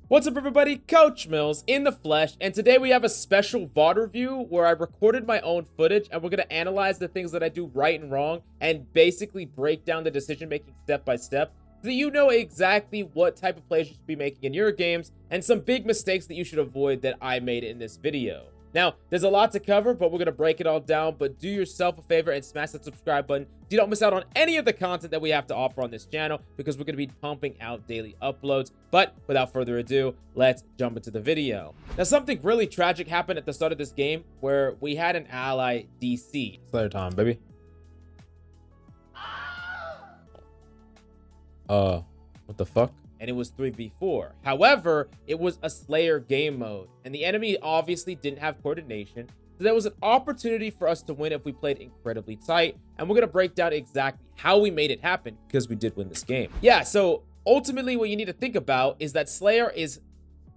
What's up, everybody? Coach Mills in the flesh, and today we have a special VOD review where I recorded my own footage and we're going to analyze the things that I do right and wrong and basically break down the decision making step by step so that you know exactly what type of plays you should be making in your games and some big mistakes that you should avoid that I made in this video. Now, there's a lot to cover, but we're going to break it all down. But do yourself a favor and smash that subscribe button so you don't miss out on any of the content that we have to offer on this channel, because we're going to be pumping out daily uploads. But without further ado, let's jump into the video. Now, something really tragic happened at the start of this game where we had an ally DC. Slayer time, baby. What the fuck? And it was 3v4. However, it was a Slayer game mode, and the enemy obviously didn't have coordination, so there was an opportunity for us to win if we played incredibly tight, and we're going to break down exactly how we made it happen, because we did win this game. Yeah, so ultimately what you need to think about is that Slayer is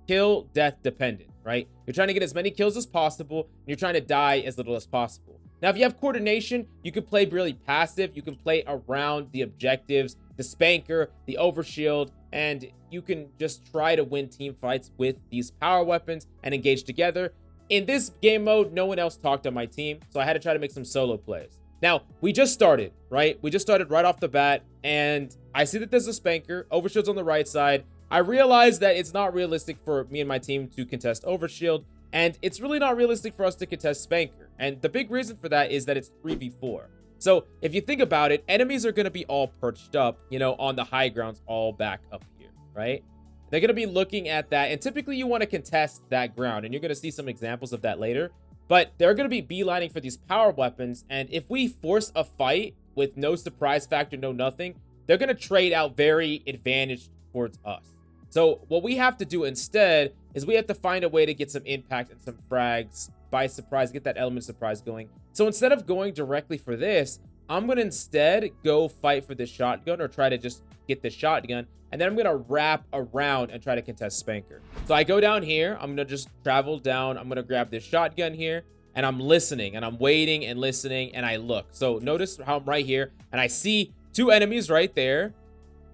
kill death dependent, right? You're trying to get as many kills as possible, and you're trying to die as little as possible. Now, if you have coordination, you can play really passive. You can play around the objectives, the spanker, the overshield, and you can just try to win team fights with these power weapons and engage together. In this game mode, no one else talked on my team, so I had to try to make some solo plays. Now, we just started, right? We just started right off the bat, and I see that there's a spanker. Overshield's on the right side. I realized that it's not realistic for me and my team to contest overshield, and it's really not realistic for us to contest spanker. And the big reason for that is that it's 3v4. So if you think about it, enemies are going to be all perched up, you know, on the high grounds, all back up here, right? They're going to be looking at that, and typically you want to contest that ground, and you're going to see some examples of that later. But they're going to be beelining for these power weapons, and if we force a fight with no surprise factor, no nothing, they're going to trade out very advantaged towards us. So what we have to do instead is we have to find a way to get some impact and some frags by surprise, get that element of surprise going. So instead of going directly for this, I'm going to instead go fight for this shotgun, or try to just get the shotgun, and then I'm going to wrap around and try to contest spanker. So I go down here, I'm going to just travel down, I'm going to grab this shotgun here, and I'm listening, and I'm waiting and listening, and I look. So notice how I'm right here, and I see two enemies right there,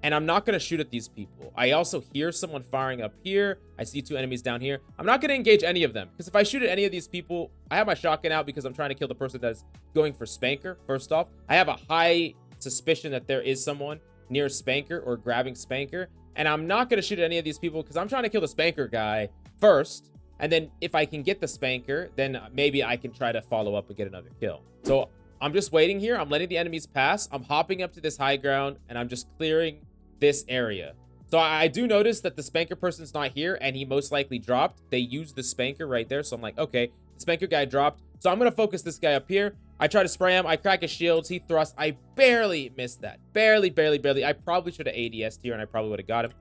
and I'm not going to shoot at these people. I also hear someone firing up here. I see two enemies down here. I'm not going to engage any of them, because if I shoot at any of these people, I have my shotgun out because I'm trying to kill the person that's going for spanker. First off, I have a high suspicion that there is someone near spanker or grabbing spanker, and I'm not going to shoot at any of these people because I'm trying to kill the spanker guy first, and then if I can get the spanker, then maybe I can try to follow up and get another kill. So I'm just waiting here. I'm letting the enemies pass. I'm hopping up to this high ground, and I'm just clearing this area. So I do notice that the spanker person's not here, and he most likely dropped. They used the spanker right there, so I'm like, okay, the spanker guy dropped, so I'm gonna focus this guy up here. I try to spray him, I crack his shields, he thrusts. I barely missed that, barely. I probably should have ADS'd here, and I probably would have got him.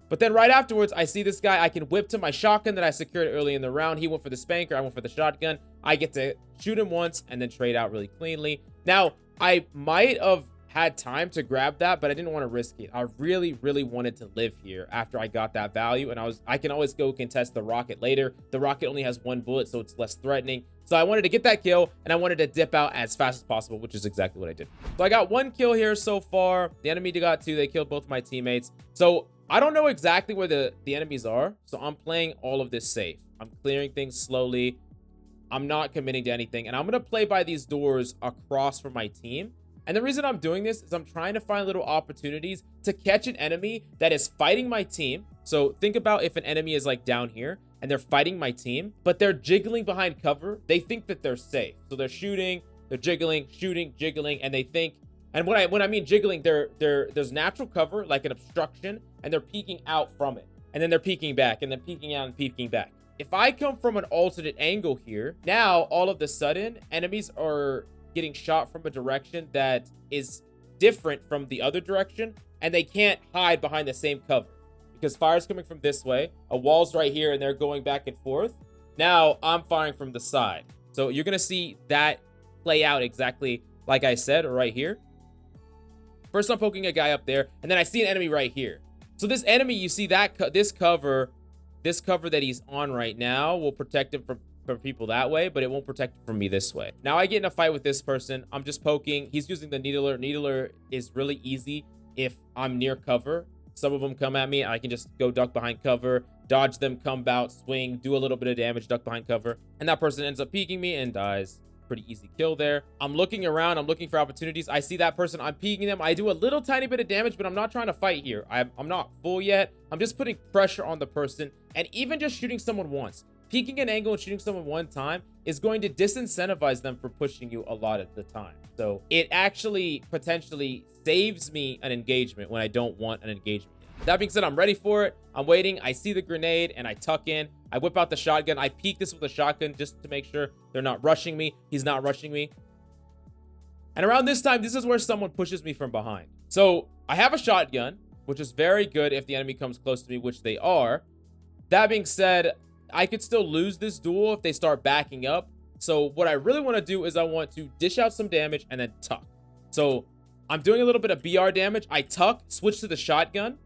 But then right afterwards, I see this guy. I can whip to my shotgun that I secured early in the round. He went for the spanker, I went for the shotgun. I get to shoot him once and then trade out really cleanly. Now, I might have had time to grab that, but I didn't want to risk it. I really wanted to live here after I got that value, and I can always go contest the rocket later. The rocket only has one bullet, so it's less threatening. So I wanted to get that kill, and I wanted to dip out as fast as possible, which is exactly what I did. So I got one kill here so far. The enemy got two. They killed both my teammates. So I don't know exactly where the enemies are, so I'm playing all of this safe. I'm clearing things slowly. I'm not committing to anything, and I'm going to play by these doors across from my team. And the reason I'm doing this is I'm trying to find little opportunities to catch an enemy that is fighting my team. So think about if an enemy is like down here and they're fighting my team, but they're jiggling behind cover. They think that they're safe. So they're shooting, they're jiggling, shooting, jiggling, and they think, and when I mean jiggling, there's natural cover, like an obstruction, and they're peeking out from it. And then they're peeking back, and then peeking out and peeking back. If I come from an alternate angle here, now all of a sudden, enemies are getting shot from a direction that is different from the other direction, and they can't hide behind the same cover because fire's coming from this way, a wall's right here, and they're going back and forth. Now I'm firing from the side, so you're gonna see that play out exactly like I said right here. First I'm poking a guy up there, and then I see an enemy right here. So this enemy, you see that this cover that he's on right now will protect him from people that way, but it won't protect from me this way. Now I get in a fight with this person. I'm just poking. He's using the needler. Needler is really easy if I'm near cover. Some of them come at me. I can just go duck behind cover, dodge them, come out, swing, do a little bit of damage, duck behind cover. And that person ends up peeking me and dies. Pretty easy kill there. I'm looking around. I'm looking for opportunities. I see that person. I'm peeking them. I do a little tiny bit of damage, but I'm not trying to fight here. I'm not full yet. I'm just putting pressure on the person. And even just shooting someone once, peeking an angle and shooting someone one time is going to disincentivize them from pushing you a lot of the time. So it actually potentially saves me an engagement when I don't want an engagement. That being said, I'm ready for it. I'm waiting. I see the grenade and I tuck in. I whip out the shotgun. I peek this with a shotgun just to make sure they're not rushing me. He's not rushing me. And around this time, this is where someone pushes me from behind. So I have a shotgun, which is very good if the enemy comes close to me, which they are. That being said, I could still lose this duel if they start backing up. So what I really want to do is I want to dish out some damage and then tuck. So I'm doing a little bit of BR damage. I tuck, switch to the shotgun.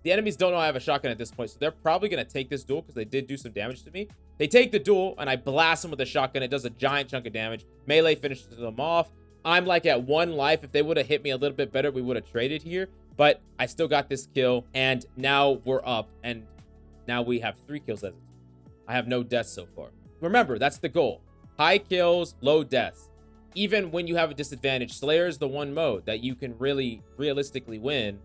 The enemies don't know I have a shotgun at this point, so they're probably going to take this duel because they did do some damage to me. They take the duel, and I blast them with a shotgun. It does a giant chunk of damage. Melee finishes them off. I'm like at 1 life. If they would have hit me a little bit better, we would have traded here. But I still got this kill, and now we're up, and now we have 3 kills as a team. I have no deaths so far. Remember, that's the goal. High kills, low deaths. Even when you have a disadvantage, Slayer is the one mode that you can really realistically win,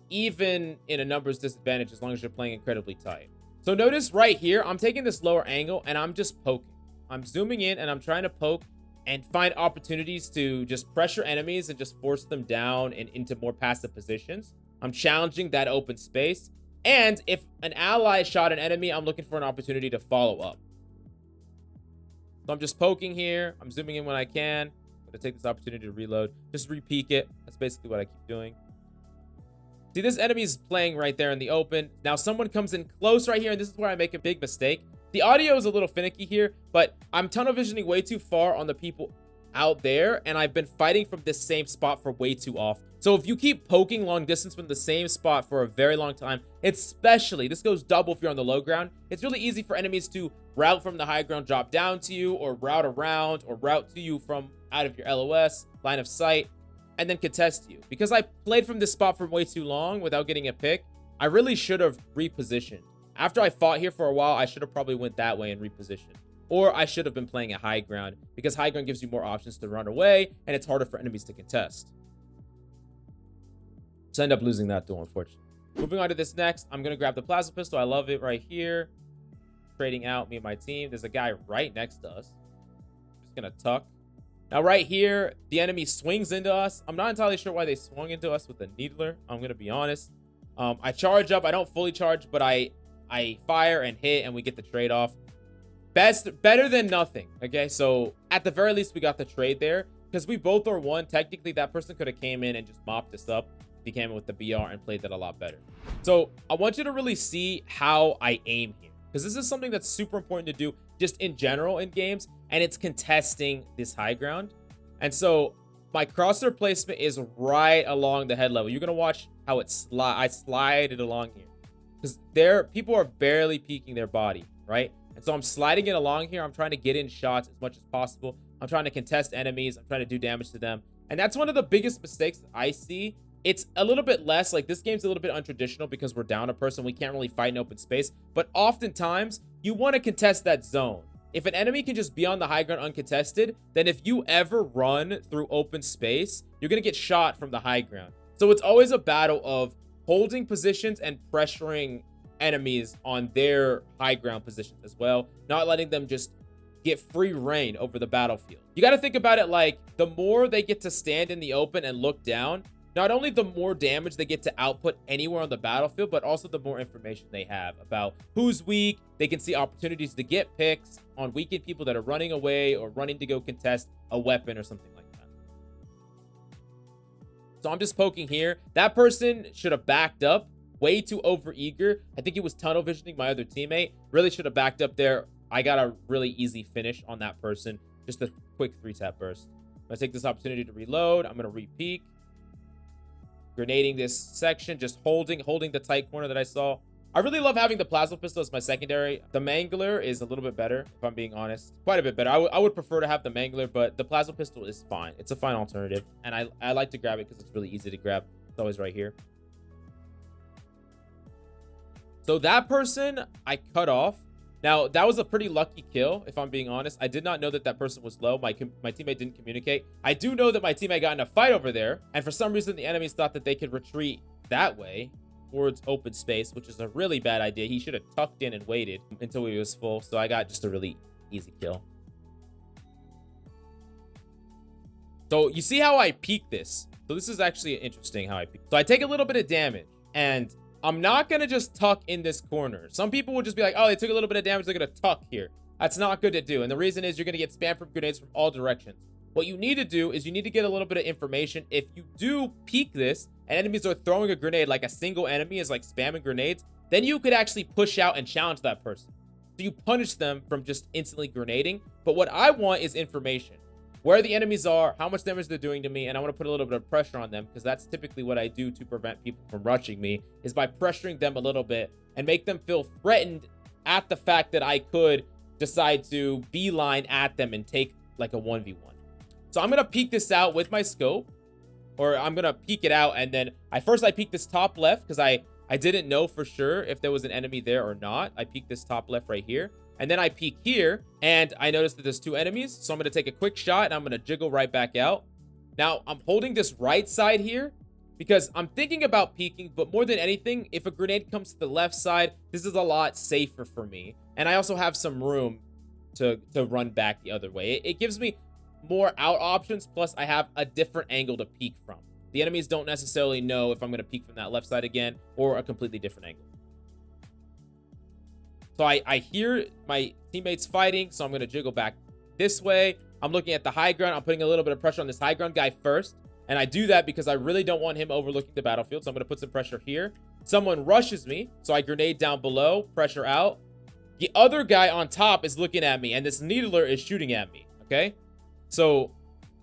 even in a numbers disadvantage, as long as you're playing incredibly tight. So notice right here, I'm taking this lower angle and I'm just poking. I'm zooming in and I'm trying to poke and find opportunities to just pressure enemies and just force them down and into more passive positions. I'm challenging that open space. And if an ally shot an enemy, I'm looking for an opportunity to follow up. So I'm just poking here. I'm zooming in when I can. I'm gonna take this opportunity to reload. Just re-peek it. That's basically what I keep doing. See, this enemy is playing right there in the open. Now someone comes in close right here, and this is where I make a big mistake. The audio is a little finicky here, but I'm tunnel visioning way too far on the people out there, and I've been fighting from this same spot for way too often. So if you keep poking long distance from the same spot for a very long time, especially, this goes double if you're on the low ground, it's really easy for enemies to route from the high ground, drop down to you, or route around, or route to you from out of your LOS, line of sight, and then contest you. Because I played from this spot for way too long without getting a pick, I really should have repositioned. After I fought here for a while, I should have probably went that way and repositioned. Or I should have been playing at high ground, because high ground gives you more options to run away, and it's harder for enemies to contest. So I end up losing that duel, unfortunately. Moving on to this next, I'm going to grab the plasma pistol. I love it right here. Trading out me and my team. There's a guy right next to us. Just going to tuck. Now, right here, the enemy swings into us. I'm not entirely sure why they swung into us with a needler. I'm going to be honest. I charge up. I don't fully charge, but I fire and hit, and we get the trade off. Better than nothing. Okay, so at the very least, we got the trade there. Because we both are one. Technically, that person could have came in and just mopped us up. He came in with the BR and played that a lot better. So I want you to really see how I aim here, because this is something that's super important to do just in general in games, and it's contesting this high ground. And so my crosshair placement is right along the head level. You're gonna watch how I slide it along here, because people are barely peeking their body, right? And so I'm sliding it along here. I'm trying to get in shots as much as possible. I'm trying to contest enemies. I'm trying to do damage to them, and that's one of the biggest mistakes that I see. It's a little bit less, like this game's a little bit untraditional because we're down a person. We can't really fight in open space, but oftentimes you want to contest that zone. If an enemy can just be on the high ground uncontested, then if you ever run through open space, you're going to get shot from the high ground. So it's always a battle of holding positions and pressuring enemies on their high ground positions as well, not letting them just get free reign over the battlefield. You got to think about it like the more they get to stand in the open and look down, not only the more damage they get to output anywhere on the battlefield, but also the more information they have about who's weak. They can see opportunities to get picks on weakened people that are running away or running to go contest a weapon or something like that. So I'm just poking here. That person should have backed up. Way too overeager. I think he was tunnel visioning my other teammate. Really should have backed up there. I got a really easy finish on that person. Just a quick 3-tap burst. I'm going to take this opportunity to reload. I'm going to re-peek. Grenading this section, just holding the tight corner that I saw. I really love having the plasma pistol as my secondary. The mangler is a little bit better, if I'm being honest. Quite a bit better. I would prefer to have the mangler, but the plasma pistol is fine. It's a fine alternative, and I like to grab it because it's really easy to grab. It's always right here. So that person I cut off. Now, that was a pretty lucky kill, if I'm being honest. I did not know that that person was low. My teammate didn't communicate. I do know that my teammate got in a fight over there, and for some reason, the enemies thought that they could retreat that way towards open space, which is a really bad idea. He should have tucked in and waited until he was full, so I got just a really easy kill. So you see how I peek this? So this is actually interesting how I peek. So I take a little bit of damage, and I'm not going to just tuck in this corner. Some people would just be like, oh, they took a little bit of damage, they're going to tuck here. That's not good to do. And the reason is you're going to get spammed from grenades from all directions. What you need to do is you need to get a little bit of information. If you do peek this and enemies are throwing a grenade, like a single enemy is like spamming grenades, then you could actually push out and challenge that person. So you punish them from just instantly grenading. But what I want is information. Where the enemies are, how much damage they're doing to me, and I want to put a little bit of pressure on them, because that's typically what I do to prevent people from rushing me, is by pressuring them a little bit and make them feel threatened at the fact that I could decide to beeline at them and take like a 1v1. So I'm going to peek this out with my scope, or I'm going to peek it out, and then I peek this top left, because I didn't know for sure if there was an enemy there or not. I peeked this top left right here. And then I peek here, and I noticed that there's 2 enemies. So I'm going to take a quick shot, and I'm going to jiggle right back out. Now, I'm holding this right side here because I'm thinking about peeking. But more than anything, if a grenade comes to the left side, this is a lot safer for me. And I also have some room to run back the other way. It gives me more out options, plus I have a different angle to peek from. The enemies don't necessarily know if I'm going to peek from that left side again or a completely different angle. So I hear my teammates fighting, so I'm going to jiggle back this way. I'm looking at the high ground. I'm putting a little bit of pressure on this high ground guy first. And I do that because I really don't want him overlooking the battlefield. So I'm going to put some pressure here. Someone rushes me, so I grenade down below, pressure out. The other guy on top is looking at me, and this needler is shooting at me, okay? So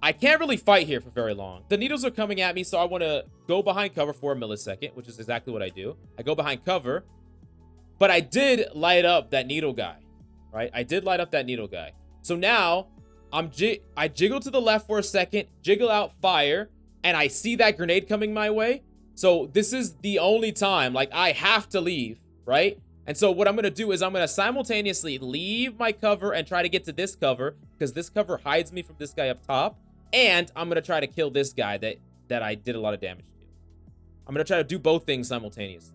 I can't really fight here for very long. The needles are coming at me, so I want to go behind cover for a millisecond, which is exactly what I do. I go behind cover. But I did light up that needle guy, right? I did light up that needle guy. So now I jiggle to the left for a second, jiggle out fire, and I see that grenade coming my way. So this is the only time, like, I have to leave, right? And so what I'm going to do is I'm going to simultaneously leave my cover and try to get to this cover, because this cover hides me from this guy up top. And I'm going to try to kill this guy that I did a lot of damage to. I'm going to try to do both things simultaneously.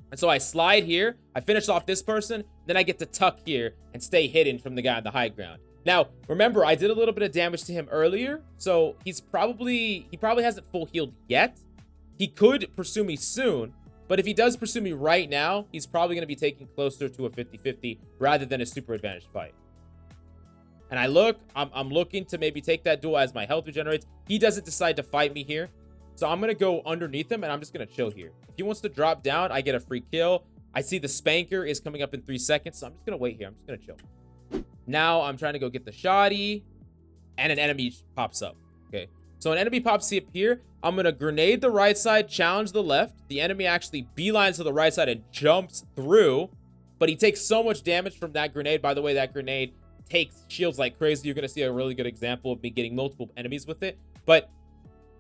And so I slide here, I finish off this person, then I get to tuck here and stay hidden from the guy on the high ground. Now, remember, I did a little bit of damage to him earlier, so he probably hasn't full healed yet. He could pursue me soon, but if he does pursue me right now, he's probably going to be taking closer to a 50-50 rather than a super advantage fight. And I'm looking to maybe take that duel as my health regenerates. He doesn't decide to fight me here. So I'm going to go underneath him, and I'm just going to chill here. If he wants to drop down, I get a free kill. I see the spanker is coming up in 3 seconds, so I'm just going to wait here. I'm just going to chill. Now I'm trying to go get the shoddy, and an enemy pops up. Okay, so an enemy pops up here. I'm going to grenade the right side, challenge the left. The enemy actually beelines to the right side and jumps through, but he takes so much damage from that grenade. By the way, that grenade takes shields like crazy. You're going to see a really good example of me getting multiple enemies with it, but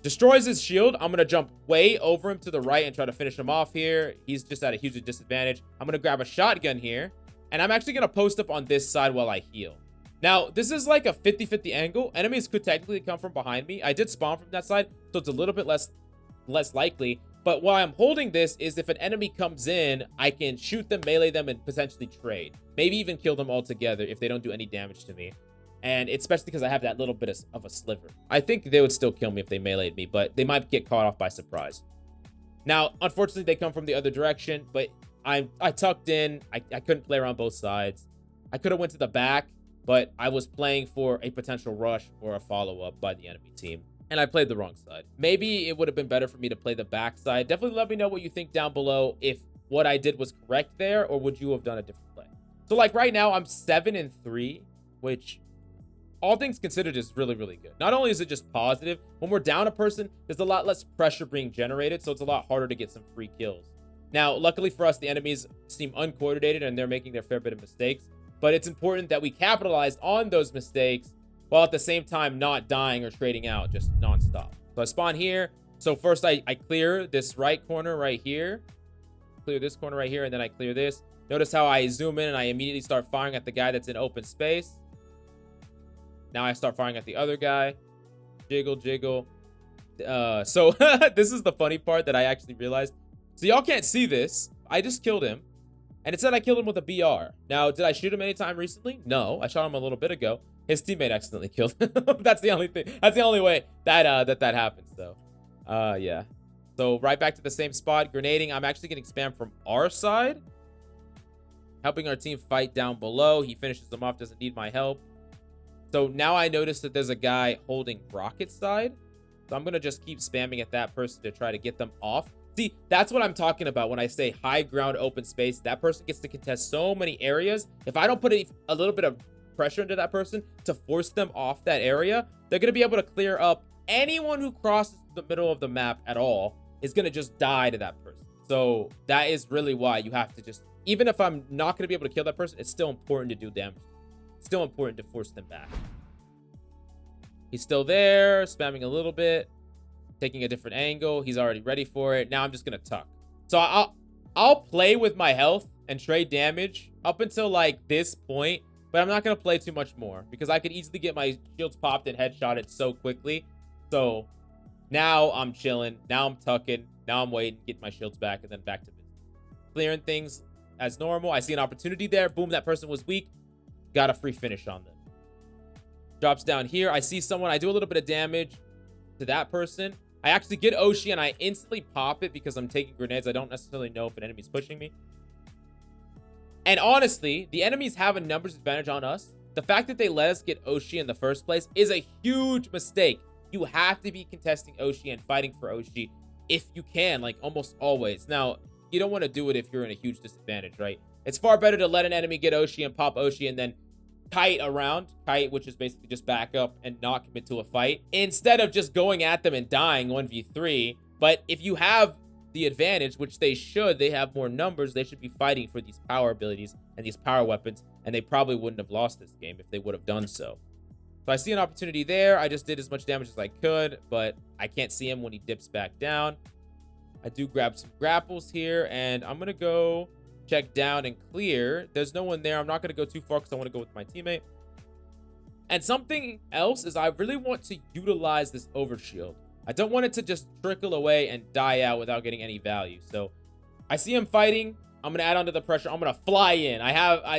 destroys his shield. I'm going to jump way over him to the right and try to finish him off here. He's just at a huge disadvantage. I'm going to grab a shotgun here, and I'm actually going to post up on this side while I heal. Now, this is like a 50-50 angle. Enemies could technically come from behind me. I did spawn from that side, so it's a little bit less likely. But while I'm holding this is if an enemy comes in, I can shoot them, melee them, and potentially trade. Maybe even kill them altogether if they don't do any damage to me. And especially because I have that little bit of a sliver. I think they would still kill me if they meleeed me, but they might get caught off by surprise. Now, unfortunately, they come from the other direction, but I tucked in. I couldn't play around both sides. I could have went to the back, but I was playing for a potential rush or a follow-up by the enemy team, and I played the wrong side. Maybe it would have been better for me to play the back side. Definitely let me know what you think down below, if what I did was correct there, or would you have done a different play? So, like, right now, I'm 7-3, which, all things considered, is really, really good. Not only is it just positive, when we're down a person, there's a lot less pressure being generated, so it's a lot harder to get some free kills. Now, luckily for us, the enemies seem uncoordinated, and they're making their fair bit of mistakes. But it's important that we capitalized on those mistakes while at the same time not dying or trading out just nonstop. So I spawn here. So first I clear this right corner right here. clear this corner right here, and then I clear this. Notice how I zoom in and I immediately start firing at the guy that's in open space. Now I start firing at the other guy. Jiggle, jiggle. So this is the funny part that I actually realized. So y'all can't see this. I just killed him. And it said I killed him with a BR. Now, did I shoot him anytime recently? No. I shot him a little bit ago. His teammate accidentally killed him. That's the only thing. That's the only way that that happens, though. Yeah. So right back to the same spot. Grenading. I'm actually getting spammed from our side. Helping our team fight down below. He finishes them off. Doesn't need my help. So now I notice that there's a guy holding rocket side. So I'm going to just keep spamming at that person to try to get them off. See, that's what I'm talking about when I say high ground open space. That person gets to contest so many areas. If I don't put a little bit of pressure into that person to force them off that area, they're going to be able to clear up. Anyone who crosses the middle of the map at all is going to just die to that person. So that is really why you have to just, even if I'm not going to be able to kill that person, it's still important to do damage. It's still important to force them back. He's still there, spamming a little bit. Taking a different angle. He's already ready for it. Now I'm just gonna tuck. So I'll play with my health and trade damage up until like this point, but I'm not gonna play too much more because I could easily get my shields popped and headshotted so quickly. So now I'm chilling. Now I'm tucking. Now I'm waiting, get my shields back, and then back to business. Clearing things as normal. I see an opportunity there. Boom, that person was weak. Got a free finish on them. Drops down here. I see someone. I do a little bit of damage to that person. I actually get Oshi and I instantly pop it because I'm taking grenades. I don't necessarily know if an enemy's pushing me. And honestly, the enemies have a numbers advantage on us. The fact that they let us get Oshi in the first place is a huge mistake. You have to be contesting Oshi and fighting for Oshi if you can, like almost always. Now, you don't want to do it if you're in a huge disadvantage, right? It's far better to let an enemy get Oshi and pop Oshi and then kite around, which is basically just back up and not commit to a fight, instead of just going at them and dying 1v3. But if you have the advantage, which they should, they have more numbers, they should be fighting for these power abilities and these power weapons, and they probably wouldn't have lost this game if they would have done so. So I see an opportunity there. I just did as much damage as I could, but I can't see him when he dips back down. I do grab some grapples here, and I'm gonna go check down and clear. There's no one there. I'm not going to go too far because I want to go with my teammate. And something else is I really want to utilize this overshield. I don't want it to just trickle away and die out without getting any value. So I see him fighting. I'm going to add on to the pressure. I'm going to fly in.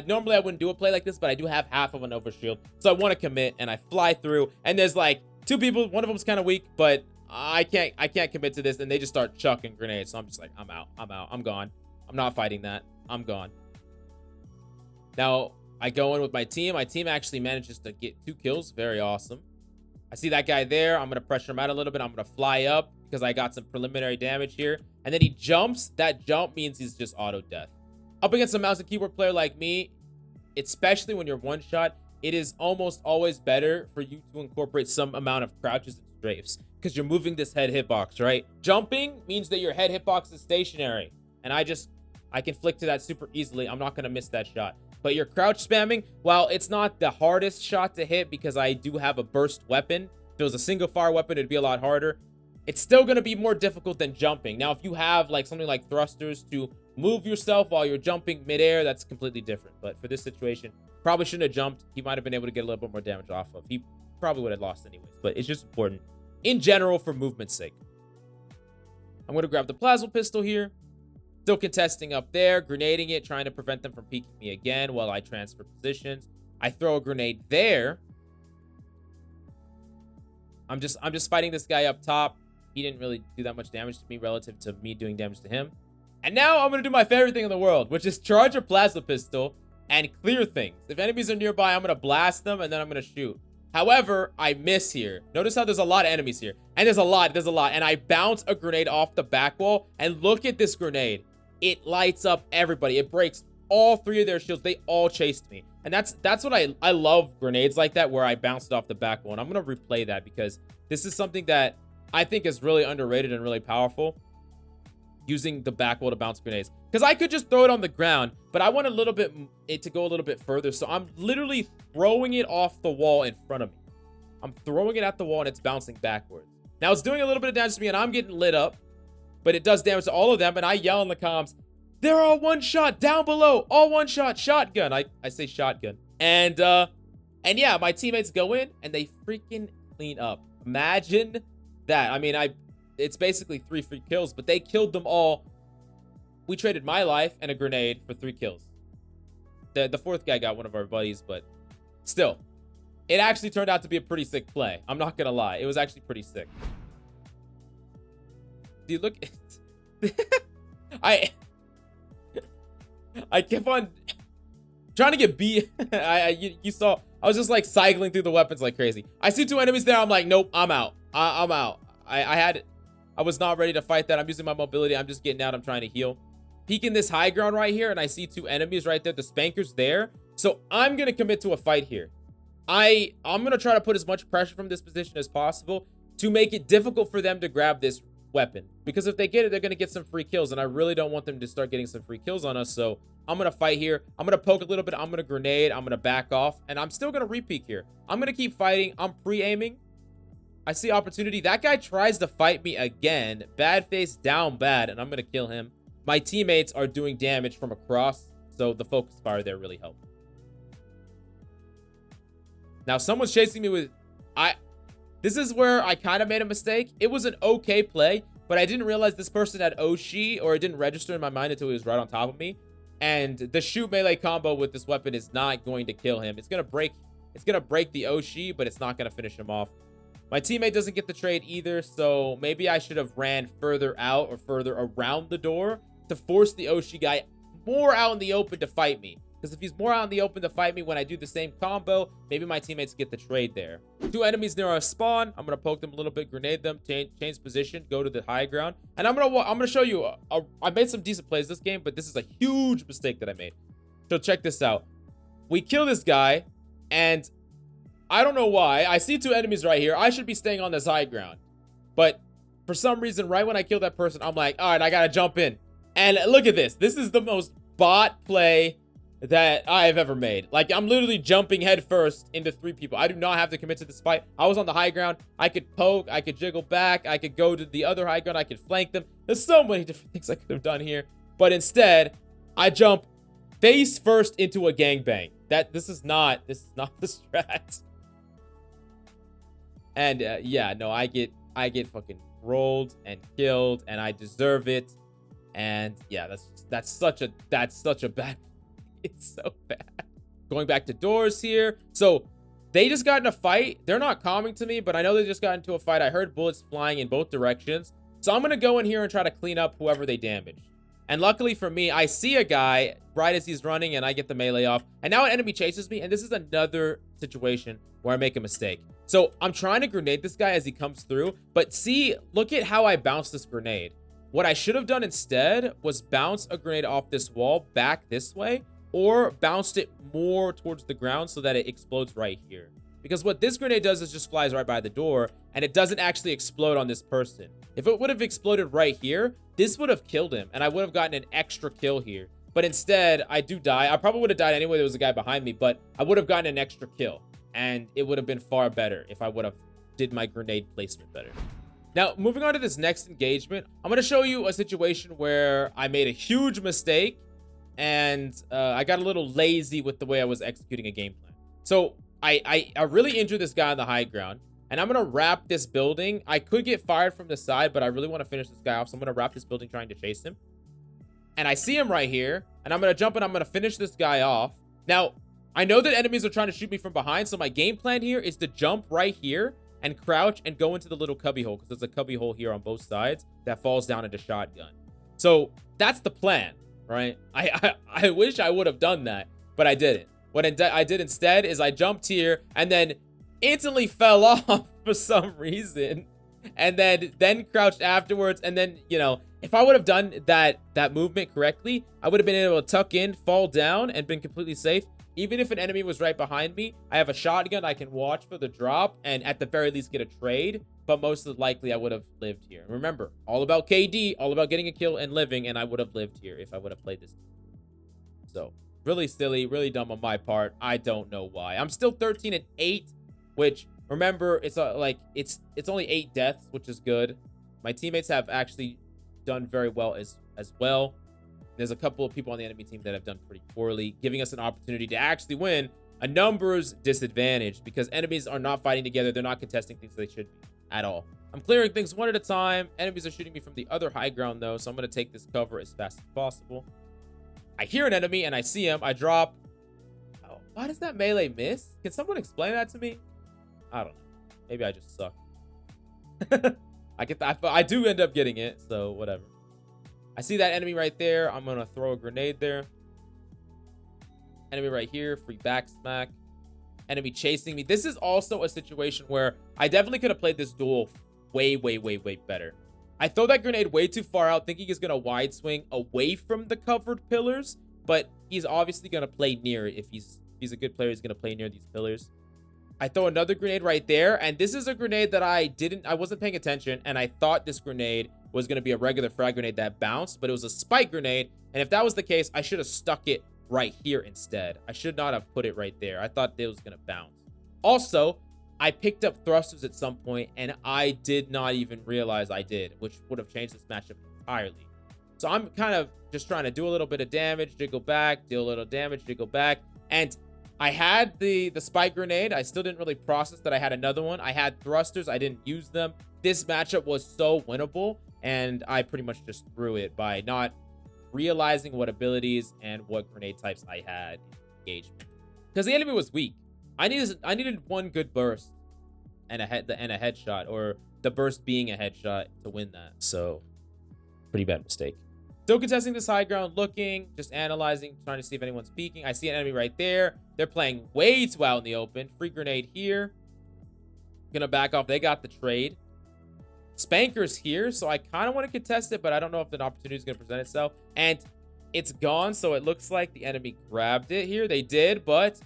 Normally I wouldn't do a play like this, but I do have half of an overshield. So I want to commit and I fly through. And there's like two people. One of them's kind of weak, but I can't commit to this. And they just start chucking grenades. So I'm just like, I'm out. I'm gone. I'm not fighting that. I'm gone. Now, I go in with my team. My team actually manages to get 2 kills. Very awesome. I see that guy there. I'm going to pressure him out a little bit. I'm going to fly up because I got some preliminary damage here. And then he jumps. That jump means he's just auto death. Up against a mouse and keyboard player like me, especially when you're one shot, it is almost always better for you to incorporate some amount of crouches and strafes because you're moving this head hitbox, right? Jumping means that your head hitbox is stationary. And I can flick to that super easily. I'm not going to miss that shot. But your crouch spamming, while it's not the hardest shot to hit because I do have a burst weapon. If it was a single fire weapon, it'd be a lot harder. It's still going to be more difficult than jumping. Now, if you have like something like thrusters to move yourself while you're jumping midair, that's completely different. But for this situation, probably shouldn't have jumped. He might have been able to get a little bit more damage off of. He probably would have lost anyways. But it's just important in general for movement's sake. I'm going to grab the plasma pistol here. Still contesting up there, grenading it, trying to prevent them from peeking me again while I transfer positions. I throw a grenade there. I'm just fighting this guy up top. He didn't really do that much damage to me relative to me doing damage to him. And now I'm going to do my favorite thing in the world, which is charge a plasma pistol and clear things. If enemies are nearby, I'm going to blast them and then I'm going to shoot. However, I miss here. Notice how there's a lot of enemies here. And there's a lot. And I bounce a grenade off the back wall. And look at this grenade. It lights up everybody. It breaks all 3 of their shields. They all chased me. And that's what I love grenades like that where I bounced off the back wall. And I'm going to replay that because this is something that I think is really underrated and really powerful. Using the back wall to bounce grenades. Because I could just throw it on the ground, but I want it to go a little bit further. So I'm literally throwing it off the wall in front of me. I'm throwing it at the wall and it's bouncing backwards. Now it's doing a little bit of damage to me and I'm getting lit up. But it does damage to all of them. And I yell in the comms, They're all one shot down below. All one shot. Shotgun. I say shotgun. And yeah, my teammates go in and they freaking clean up. Imagine that. I mean, it's basically 3 free kills, but they killed them all. We traded my life and a grenade for 3 kills. The fourth guy got one of our buddies, but still, it actually turned out to be a pretty sick play. I'm not gonna lie. It was actually pretty sick. Do you look? I kept on trying to get beat. You saw, I was just like cycling through the weapons like crazy. I see 2 enemies there. I'm like, nope, I'm out. I'm out. I was not ready to fight that. I'm using my mobility. I'm just getting out. I'm trying to heal. Peeking this high ground right here, and I see 2 enemies right there. The spanker's there. So I'm going to commit to a fight here. I'm going to try to put as much pressure from this position as possible to make it difficult for them to grab this weapon. Because if they get it, they're going to get some free kills, and I really don't want them to start getting some free kills on us. So I'm going to fight here. I'm going to poke a little bit. I'm going to grenade. I'm going to back off, and I'm still going to re-peek here. I'm going to keep fighting. I'm pre-aiming. I see opportunity. That guy tries to fight me again. Bad face, down bad, and I'm going to kill him. My teammates are doing damage from across, so the focus fire there really helped. Now, someone's chasing me with... This is where I kind of made a mistake. It was an okay play, but I didn't realize this person had Oshi, or it didn't register in my mind until he was right on top of me. And the shoot melee combo with this weapon is not going to kill him. It's going to break the Oshi, but it's not going to finish him off. My teammate doesn't get the trade either, so maybe I should have ran further out or further around the door to force the Oshi guy more out in the open to fight me. Because if he's more out in the open to fight me when I do the same combo, maybe my teammates get the trade there. 2 enemies near our spawn. I'm going to poke them a little bit, grenade them, change position, go to the high ground. And I'm going to show you, I made some decent plays this game, but this is a huge mistake that I made. So check this out. We kill this guy, and I don't know why. I see 2 enemies right here. I should be staying on this high ground. But for some reason, right when I kill that person, I'm like, all right, I got to jump in. And look at this. This is the most bot play that I have ever made. Like, I'm literally jumping head first into 3 people. I do not have to commit to this fight. I was on the high ground. I could poke. I could jiggle back. I could go to the other high ground. I could flank them. There's so many different things I could have done here. But instead, I jump face first into a gangbang. This is not the strat. And yeah, no, I get fucking rolled and killed, and I deserve it. And yeah, that's such a bad. It's so bad. Going back to doors here. So they just got in a fight. They're not coming to me, but I know they just got into a fight. I heard bullets flying in both directions. So I'm going to go in here and try to clean up whoever they damaged. And luckily for me, I see a guy right as he's running, and I get the melee off. And now an enemy chases me, and this is another situation where I make a mistake. So I'm trying to grenade this guy as he comes through. But see, look at how I bounced this grenade. What I should have done instead was bounce a grenade off this wall back this way, or bounced it more towards the ground so that it explodes right here. Because what this grenade does is just flies right by the door, and it doesn't actually explode on this person. If it would have exploded right here, this would have killed him, and I would have gotten an extra kill here. But instead, I do die. I probably would have died anyway. There was a guy behind me, but I would have gotten an extra kill, and it would have been far better if I would have did my grenade placement better. Now, moving on to this next engagement, I'm going to show you a situation where I made a huge mistake, and I got a little lazy with the way I was executing a game plan. So I really injured this guy on the high ground, and I'm going to wrap this building. I could get fired from the side, but I really want to finish this guy off, so I'm going to wrap this building trying to chase him. And I see him right here, and I'm going to jump and I'm going to finish this guy off. Now, I know that enemies are trying to shoot me from behind, so my game plan here is to jump right here and crouch and go into the little cubby hole, because there's a cubby hole here on both sides that falls down into shotgun. So that's the plan. Right? I wish I would have done that, but I didn't. What I did instead is I jumped here and then instantly fell off for some reason, and then crouched afterwards. And then, you know, if I would have done that movement correctly, I would have been able to tuck in, fall down, and been completely safe. Even if an enemy was right behind me, I have a shotgun. I can watch for the drop and at the very least get a trade. But most likely I would have lived here. Remember, all about KD, all about getting a kill and living, and I would have lived here if I would have played this. So, really silly, really dumb on my part. I don't know why. I'm still 13-8, which, remember, it's only 8 deaths, which is good. My teammates have actually done very well as well. there's a couple of people on the enemy team that have done pretty poorly, giving us an opportunity to actually win a numbers disadvantage because enemies are not fighting together. They're not contesting things they should be at all. I'm clearing things one at a time. Enemies are shooting me from the other high ground, though, so I'm going to take this cover as fast as possible. I hear an enemy, and I see him. I drop. Oh, why does that melee miss? Can someone explain that to me? I don't know. Maybe I just suck. I get that. I do end up getting it, so whatever. I see that enemy right there. I'm going to throw a grenade there. Enemy right here. Free back smack. Enemy chasing me. This is also a situation where I definitely could have played this duel way better. I throw that grenade way too far out, thinking he's going to wide swing away from the covered pillars, but he's obviously going to play near it. If he's a good player, he's going to play near these pillars. I throw another grenade right there, and this is a grenade that I wasn't paying attention, and I thought this grenade was going to be a regular frag grenade that bounced, but it was a spike grenade, and if that was the case, I should have stuck it right here instead. I should not have put it right there. I thought it was going to bounce. Also, I picked up thrusters at some point, and I did not even realize I did, which would have changed this matchup entirely. So I'm kind of just trying to do a little bit of damage, jiggle back, deal a little damage, jiggle back, and I had the spike grenade. I still didn't really process that I had another one. I had thrusters. I didn't use them. This matchup was so winnable, and I pretty much just threw it by not realizing what abilities and what grenade types I had in engagement. Because the enemy was weak. I needed one good burst and a headshot, or the burst being a headshot to win that. So, pretty bad mistake. Still contesting this high ground, looking, just analyzing, trying to see if anyone's peeking. I see an enemy right there. They're playing way too out in the open. Free grenade here. Gonna back off. They got the trade. Spanker's here, so I kind of want to contest it, but I don't know if an opportunity is going to present itself. And it's gone, so it looks like the enemy grabbed it here. They did, but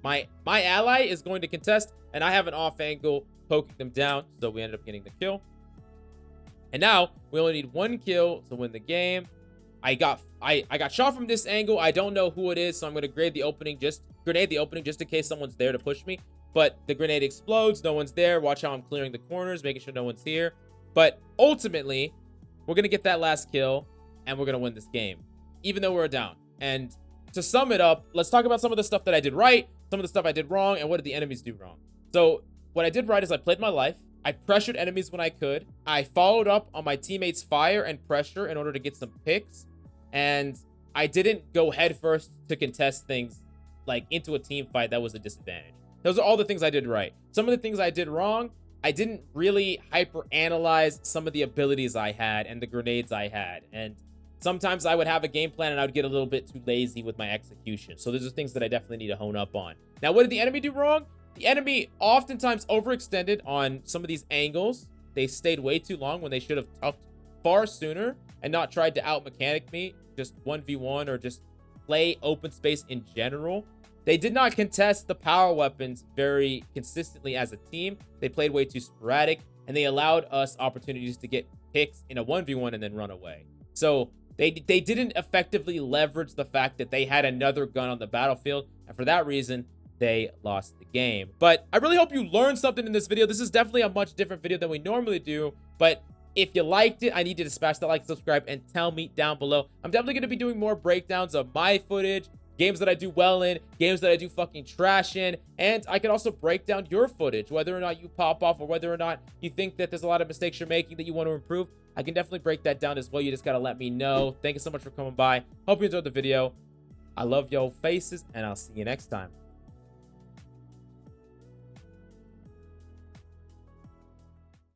my ally is going to contest, and I have an off angle poking them down, so we ended up getting the kill. And now we only need one kill to win the game. I got shot from this angle. I don't know who it is, so I'm going to grenade the opening just in case someone's there to push me. But the grenade explodes. No one's there. Watch how I'm clearing the corners, making sure no one's here. But ultimately, we're going to get that last kill, and we're going to win this game, even though we're down. And to sum it up, let's talk about some of the stuff that I did right, some of the stuff I did wrong, and what did the enemies do wrong. So what I did right is I played my life. I pressured enemies when I could. I followed up on my teammates' fire and pressure in order to get some picks. And I didn't go headfirst to contest things like into a team fight that was a disadvantage. Those are all the things I did right. Some of the things I did wrong, I didn't really hyper-analyze some of the abilities I had and the grenades I had. And sometimes I would have a game plan and I would get a little bit too lazy with my execution. So those are things that I definitely need to hone up on. Now, what did the enemy do wrong? The enemy oftentimes overextended on some of these angles. They stayed way too long when they should have tucked far sooner and not tried to out-mechanic me, just 1v1 or just play open space in general. They did not contest the power weapons very consistently as a team. They played way too sporadic, and they allowed us opportunities to get picks in a 1v1 and then run away. So they didn't effectively leverage the fact that they had another gun on the battlefield, and for that reason, they lost the game. But I really hope you learned something in this video. This is definitely a much different video than we normally do, but if you liked it, I need you to smash that like, subscribe, and tell me down below. I'm definitely going to be doing more breakdowns of my footage, games that I do well in, games that I do fucking trash in, and I can also break down your footage, whether or not you pop off or whether or not you think that there's a lot of mistakes you're making that you want to improve. I can definitely break that down as well. You just got to let me know. Thank you so much for coming by. Hope you enjoyed the video. I love your faces, and I'll see you next time.